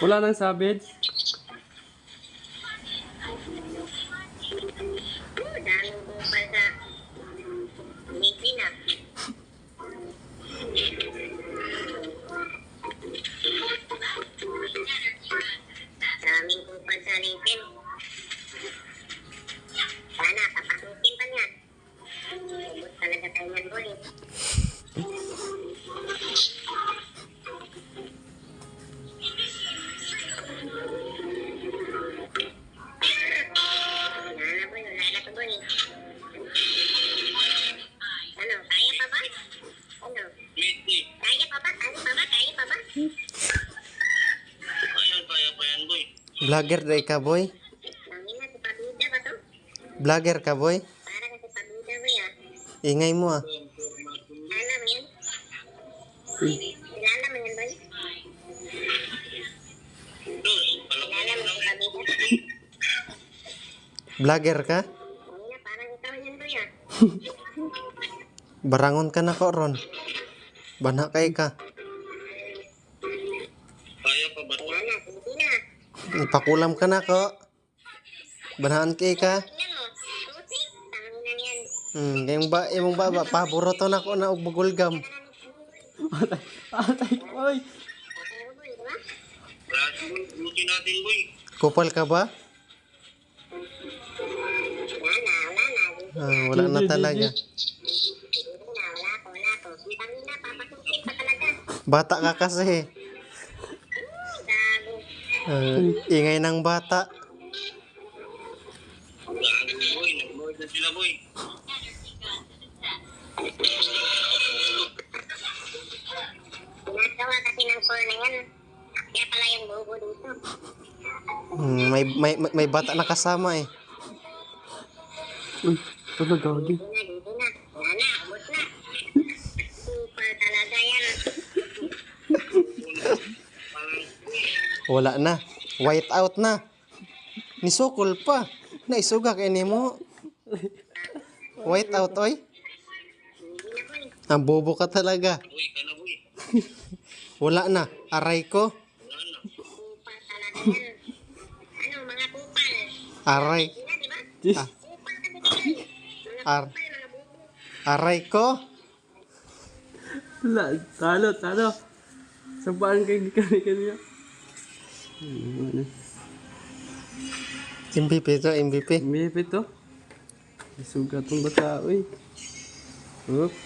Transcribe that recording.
Wala nang sabits. Daming kupal sa ngipin ah. Daming kupal sa ngipin. Sana, papasukin pa niya. Ubus talaga tayo niyan, boy. Wala boy, wala na to, boy. Ano, kaya pa ba? Ano? Kaya pa ba? Kaya pa ba? Kaya pa ba? Kaya pa yan, boy. Vlogger day ka, boy? Tangina, si Paduda ba to? Vlogger ka, boy? Parang si Paduda, boy ah. Ingay mo, ah. Alam mo yun? Kilala mo yun, boy? Dos, Kilala mo si Paduda? Vlogger ka? Tangina, parang ikaw yun, boy ah. Barangon ka na ko, Ron. Bana kay ka. kaya pa ba? Wala na, hindi na. Ipakulam ka na ko. Banaan kay ka. Tingnan mo, putik, tangina yan. Imong ba, paborito na ko na og bugulgam. Patay. Patay. Oy. Patay mo, boy, di ba? Lahat, boy. Buti natin, boy. Kupal ka ba? Wala na. Wala na talaga. Wala ko. Tangina, papasukin pa talaga. Bata ka kasi. Gago. Ingay ng bata. Gago, boy. Nag-board na sila, boy. Ginagawa kasi ng core na yan. Kaya pala yung bobo dito. May bata na kasama eh. Uy. Ano gagi? Dito na. Wala na, ubos na. Super talaga yan. Parang, Wala na. White out na. Nisukol pa. Naisuga kay nimo. White out, oy. Hindi na, boy. Ang bobo ka talaga. boy, ka na, boy. Wala na. Aray ko. Wala na. Kupal talaga yan. Ano, mga kupal. Aray. Hindi na, di ba? Ah, Kupal kasi sila. Mga Ar- kupal, mga bobo. aray ko. Wala. Talo. Sabaan kay kanina. MVP to, MVP. May to. Isugat tong bata. Uy. Oop.